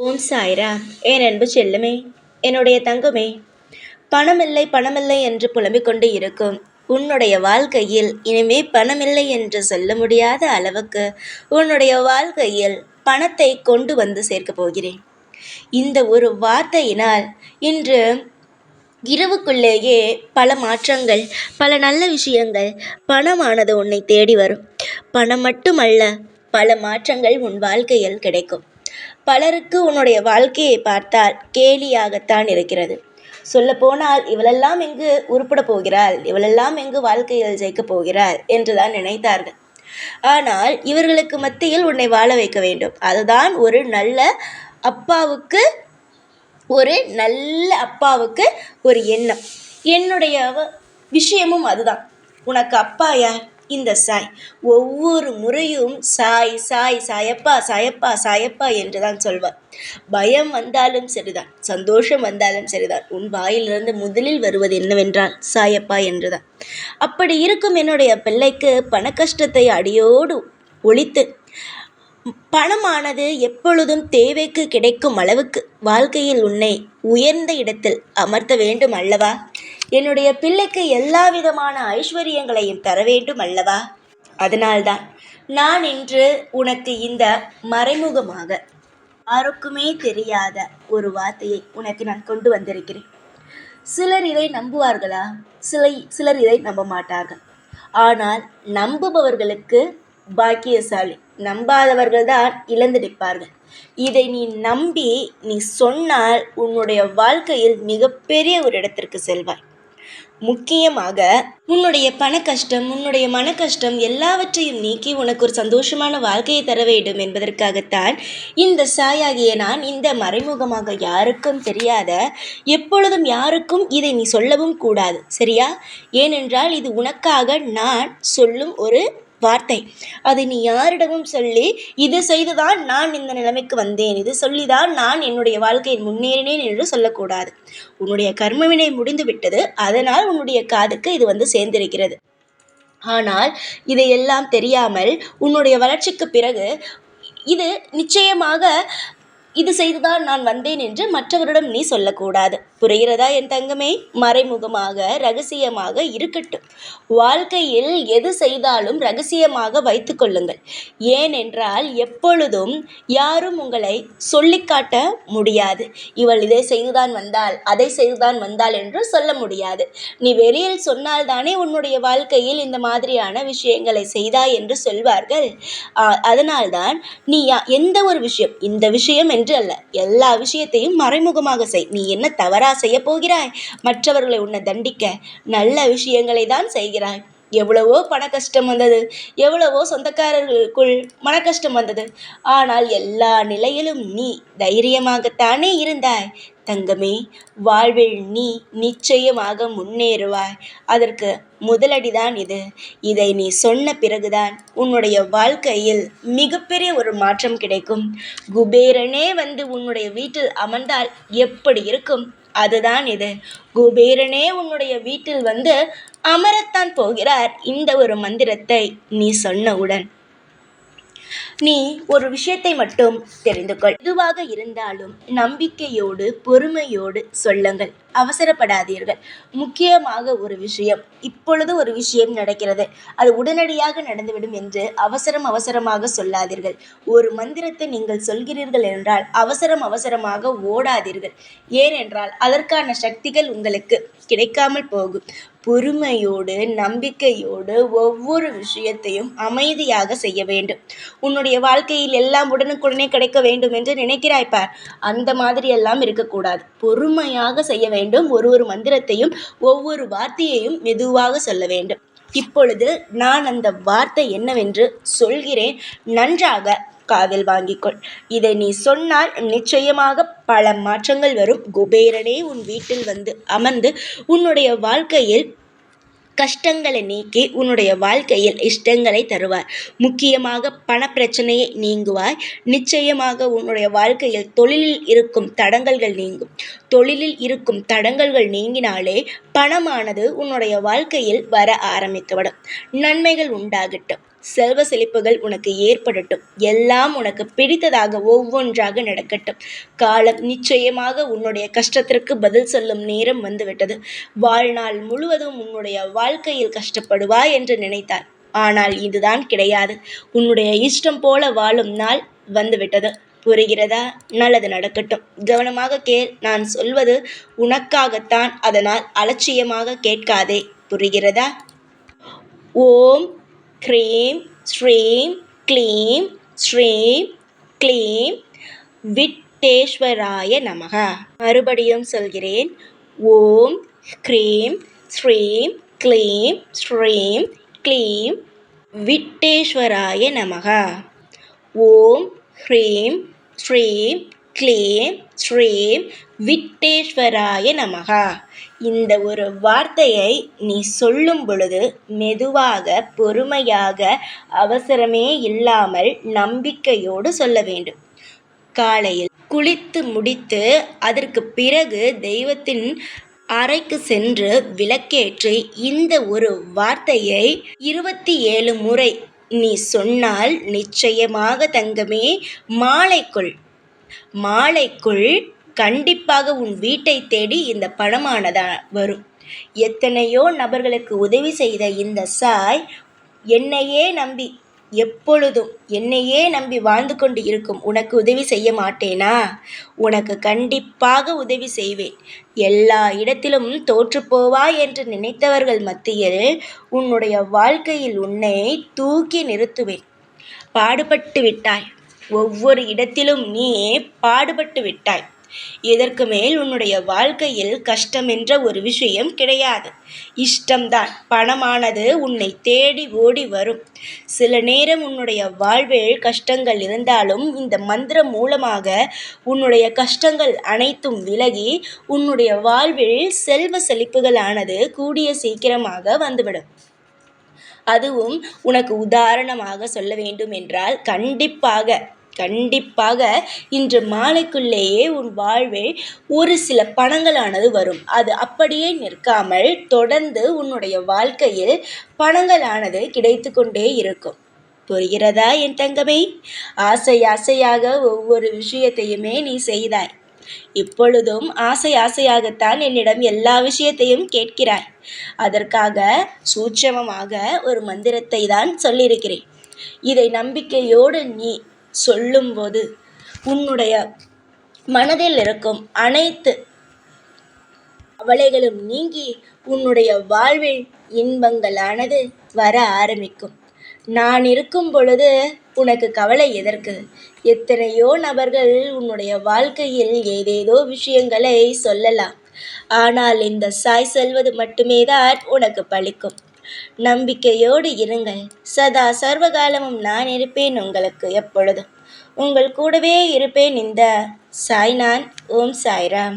ஓம் சாய்ராம். என் அன்பு செல்லுமே, என்னுடைய தங்கமே, பணமில்லை பணமில்லை என்று புலம்பிக் கொண்டு இருக்கும் உன்னுடைய வாழ்க்கையில் இனிமே பணமில்லை என்று சொல்ல முடியாத அளவுக்கு உன்னுடைய வாழ்க்கையில் பணத்தை கொண்டு வந்து சேர்க்கப் போகிறேன். இந்த ஒரு வார்த்தையினால் இன்று இரவுக்குள்ளேயே பல மாற்றங்கள், பல நல்ல விஷயங்கள், பணமானது உன்னை தேடி வரும். பணம் மட்டுமல்ல, பல மாற்றங்கள் உன் வாழ்க்கையில் கிடைக்கும். பலருக்கு உன்னுடைய வாழ்க்கையை பார்த்தால் கேலியாகத்தான் இருக்கிறது. சொல்லப்போனால் இவளெல்லாம் எங்கு உருப்பட போகிறாள், இவளெல்லாம் எங்கு வாழ்க்கையில் ஜெயிக்கப் போகிறாள் என்றுதான் நினைத்தார்கள். ஆனால் இவர்களுக்கு மத்தியில் உன்னை வாழ வைக்க வேண்டும். அதுதான் ஒரு நல்ல அப்பாவுக்கு ஒரு எண்ணம். என்னுடைய விஷயமும் அதுதான். உனக்கு அப்பா யார்? இந்த சாய். ஒவ்வொரு முறையும் சாய் சாய் சாயப்பா சாயப்பா சாயப்பா என்றுதான் சொல்வார். பயம் வந்தாலும் சரிதான், சந்தோஷம் வந்தாலும் சரிதான், உன் வாயிலிருந்து முதலில் வருவது என்னவென்றால் சாயப்பா என்றுதான். அப்படி இருக்கும் என்னுடைய பிள்ளைக்கு பண கஷ்டத்தை அடியோடு ஒழித்து பணமானது எப்பொழுதும் தேவைக்கு கிடைக்கும் அளவுக்கு வாழ்க்கையில் உன்னை உயர்ந்த இடத்தில் அமர்த்த வேண்டும் அல்லவா? என்னுடைய பிள்ளைக்கு எல்லா விதமான ஐஸ்வர்யங்களையும் தர வேண்டும் அல்லவா? அதனால்தான் நான் இன்று உனக்கு இந்த மறைமுகமாக யாருக்குமே தெரியாத ஒரு வார்த்தையை உனக்கு நான் கொண்டு வந்திருக்கிறேன். சிலர் இதை நம்புவார்களா? சிலர் இதை நம்ப மாட்டார்கள். ஆனால் நம்புபவர்களுக்கு பாக்கியசாலி, நம்பாதவர்கள் தான் இழந்து நிற்பார்கள். இதை நீ நம்பி நீ சொன்னால் உன்னுடைய வாழ்க்கையில் மிகப்பெரிய ஒரு இடத்திற்கு செல்வாய். முக்கியமாக உன்னுடைய பண கஷ்டம், உன்னுடைய மன கஷ்டம் எல்லாவற்றையும் நீக்கி உனக்கு ஒரு சந்தோஷமான வாழ்க்கையை தர வேண்டும் என்பதற்காகத்தான் இந்த சாயாகிய நான் இந்த மறைமுகமாக யாருக்கும் தெரியாத, எப்பொழுதும் யாருக்கும் இதை நீ சொல்லவும் கூடாது, சரியா? ஏனென்றால் இது உனக்காக நான் சொல்லும் ஒரு வார்த்தை. அதை நீ யாரிடமும் சொல்லி இது செய்துதான் நான் இந்த நிலைமைக்கு வந்தேன், இது சொல்லிதான் நான் என்னுடைய வாழ்க்கையில் முன்னேறினேன் என்று சொல்லக்கூடாது. உன்னுடைய கர்மவினை முடிந்து விட்டது, அதனால் உன்னுடைய காதுக்கு இது வந்து சேர்ந்திருக்கிறது. ஆனால் இதையெல்லாம் தெரியாமல் உன்னுடைய வளர்ச்சிக்கு பிறகு இது நிச்சயமாக இது செய்துதான் நான் வந்தேன் என்று மற்றவரிடம் நீ சொல்லக்கூடாது. புரிகிறதா என் தங்கமே? மறைமுகமாக ரகசியமாக இருக்கட்டும். வாழ்க்கையில் எது செய்தாலும் ரகசியமாக வைத்து கொள்ளுங்கள். ஏனென்றால் எப்பொழுதும் யாரும் உங்களை சொல்லிக்காட்ட முடியாது. இவள் இதை செய்துதான் வந்தாள், அதை செய்துதான் வந்தாள் என்று சொல்ல முடியாது. நீ வெளியில் சொன்னால்தானே உன்னுடைய வாழ்க்கையில் இந்த மாதிரியான விஷயங்களை செய்தாய் என்று சொல்வார்கள். அதனால்தான் நீ எந்த ஒரு விஷயம், இந்த விஷயம் என்று அல்ல, எல்லா விஷயத்தையும் மறைமுகமாக செய். நீ என்ன தவறா செய்ய போகிறாய்? மற்றவர்களை உன்னை தண்டிக்க நல்ல விஷயங்களை தான் செய்கிறாய். எவ்வளவோ பண கஷ்டம் வந்தது, எவ்வளவோ சொந்தக்காரர்களுக்குள் மன கஷ்டம் வந்தது. ஆனால் எல்லா நிலையிலும் நீ தைரியமாகத்தானே இருந்தாய். தங்கமே, வாழ்வில் நீ நிச்சயமாக முன்னேறுவாய். அதற்கு முதலடிதான் இது. இதை நீ சொன்ன பிறகுதான் உன்னுடைய வாழ்க்கையில் மிகப்பெரிய ஒரு மாற்றம் கிடைக்கும். குபேரனே வந்து உன்னுடைய வீட்டில் அமர்ந்தால் எப்படி இருக்கும்? அதுதான் இது. குபேரனே உன்னுடைய வீட்டில் வந்து அமரத்தான் போகிறார் இந்த ஒரு மந்திரத்தை நீ சொன்னவுடன். நீ ஒரு விஷயத்தை மட்டும் தெரிந்து கொள். எதுவாக இருந்தாலும் நம்பிக்கையோடு பொறுமையோடு சொல்லுங்கள், அவசரப்படாதீர்கள். முக்கியமாக ஒரு விஷயம், இப்பொழுது ஒரு விஷயம் நடக்கிறது, அது உடனடியாக நடந்துவிடும் என்று அவசரமாக சொல்லாதீர்கள். ஒரு மந்திரத்தை நீங்கள் சொல்கிறீர்கள் என்றால் அவசரமாக ஓடாதீர்கள். ஏனென்றால் அதற்கான சக்திகள் உங்களுக்கு கிடைக்காமல் போகும். பொறுமையோடு நம்பிக்கையோடு ஒவ்வொரு விஷயத்தையும் அமைதியாக செய்ய வேண்டும். உன்னுடைய வாழ்க்கையில் எல்லாம் உடனுக்குடனே கிடைக்க வேண்டும் என்று நினைக்கிறாய் பார், அந்த மாதிரி எல்லாம் இருக்கக்கூடாது. பொறுமையாக செய்ய வேண்டும். ஒரு மந்திரத்தையும் ஒவ்வொரு வார்த்தையையும் மெதுவாக சொல்ல வேண்டும். இப்பொழுது நான் அந்த வார்த்தை என்னவென்று சொல்கிறேன், நன்றாக காதில் வாங்கிக்கொள். இதை நீ சொன்னால் நிச்சயமாக பல மாற்றங்கள் வரும். குபேரனே உன் வீட்டில் வந்து அமர்ந்து உன்னுடைய வாழ்க்கையில் கஷ்டங்களை நீக்கி உன்னுடைய வாழ்க்கையில் இஷ்டங்களை தருவார். முக்கியமாக பணப்பிரச்சனையை நீங்குவாய். நிச்சயமாக உன்னுடைய வாழ்க்கையில் தொழிலில் இருக்கும் தடங்கல்கள் நீங்கும். தொழிலில் இருக்கும் தடங்கல்கள் நீங்கினாலே பணமானது உன்னுடைய வாழ்க்கையில் வர ஆரம்பித்துவிடும். நன்மைகள் உண்டாகட்டும். செல்வ செழிப்புகள் உனக்கு ஏற்படட்டும். எல்லாம் உனக்கு பிடித்ததாக ஒவ்வொன்றாக நடக்கட்டும். காலம் நிச்சயமாக உன்னுடைய கஷ்டத்திற்கு பதில் சொல்லும் நேரம் வந்துவிட்டது. வாழ்நாள் முழுவதும் உன்னுடைய வாழ்க்கையில் கஷ்டப்படுவாய் என்று நினைத்தாய். ஆனால் இதுதான் கிடையாது. உன்னுடைய இஷ்டம் போல வாழும் நாள் வந்துவிட்டது. புரிகிறதா? நல்லது நடக்கட்டும். கவனமாக கேள். நான் சொல்வது உனக்காகத்தான். அதனால் அலட்சியமாக கேட்காதே. புரிகிறதா? ஓம் க்ரீம் ஸ்ரீம் க்ளீம் ஸ்ரீம் க்ளீம் விட்டேஸ்வராய நமக. மறுபடியும் சொல்கிறேன். ஓம் க்ரீம் ஸ்ரீம் க்ளீம் ஸ்ரீம் க்ளீம் விட்டேஸ்வராய நமக. ஓம் ஹ்ரீம் ஸ்ரீம் க்ளீம் ஸ்ரீம் விட்டேஸ்வராய நமக. இந்த ஒரு வார்த்தையை நீ சொல்லும் பொழுது மெதுவாக, பொறுமையாக, அவசரமே இல்லாமல் நம்பிக்கையோடு சொல்ல வேண்டும். காலையில் குளித்து முடித்து அதற்கு பிறகு தெய்வத்தின் அறைக்கு சென்று விளக்கேற்றி இந்த ஒரு வார்த்தையை 27 முறை நீ சொன்னால் நிச்சயமாக தங்கமே மாலைக்குள் கண்டிப்பாக உன் வீட்டை தேடி இந்த பணமானதா வரும். எத்தனையோ நபர்களுக்கு உதவி செய்த இந்த சாய் எப்பொழுதும் என்னையே நம்பி வாழ்ந்து கொண்டு இருக்கும் உனக்கு உதவி செய்ய மாட்டேனா? உனக்கு கண்டிப்பாக உதவி செய்வேன். எல்லா இடத்திலும் தோற்றுப்போவாய் என்று நினைத்தவர்கள் மத்தியில் உன்னுடைய வாழ்க்கையில் உன்னை தூக்கி நிறுத்துவேன். பாடுபட்டு விட்டாய். ஒவ்வொரு இடத்திலும் நீ பாடுபட்டு விட்டாய். இதற்கு மேல் உன்னுடைய வாழ்க்கையில் கஷ்டம் என்ற ஒரு விஷயம் கிடையாது. இஷ்டம்தான். பணமானது உன்னை தேடி ஓடி வரும். சில நேரம் உன்னுடைய வாழ்வில் கஷ்டங்கள் இருந்தாலும் இந்த மந்திரம் மூலமாக உன்னுடைய கஷ்டங்கள் அனைத்தும் விலகி உன்னுடைய வாழ்வில் செல்வ செழிப்புகளானது கூடிய சீக்கிரமாக வந்துவிடும். அதுவும் உனக்கு உதாரணமாக சொல்ல வேண்டும் என்றால் கண்டிப்பாக இன்று மாலைக்குள்ளேயே உன் வாழ்வில் ஒரு சில பணங்களானது வரும். அது அப்படியே நிற்காமல் தொடர்ந்து உன்னுடைய வாழ்க்கையில் பணங்களானது கிடைத்து கொண்டே இருக்கும். புரிகிறதா என் தங்கமே? ஆசையாக ஒவ்வொரு விஷயத்தையுமே நீ செய்தாய். இப்பொழுதும் ஆசையாகத்தான் என்னிடம் எல்லா விஷயத்தையும் கேட்கிறாய். அதற்காக சூட்சமமாக ஒரு மந்திரத்தை தான் சொல்லியிருக்கிறேன். இதை நம்பிக்கையோடு நீ சொல்லும்போது உன்னுடைய மனதில் இருக்கும் அனைத்து கவலைகளும் நீங்கி உன்னுடைய வாழ்வில் இன்பங்களானது வர ஆரம்பிக்கும். நான் இருக்கும் பொழுது உனக்கு கவலை எதற்கு? எத்தனையோ நபர்கள் உன்னுடைய வாழ்க்கையில் ஏதேதோ விஷயங்களை சொல்லலாம். ஆனால் இந்த சாய் சொல்வது மட்டுமே தான் உனக்கு பலிக்கும். நம்பிக்கையோடு இருங்கள். சதா சர்வகாலமும் நான் இருப்பேன் உங்களுக்கு. எப்பொழுதும் உங்கள் கூடவே இருப்பேன். இந்த சாய்நான். ஓம் சாய்ராம்.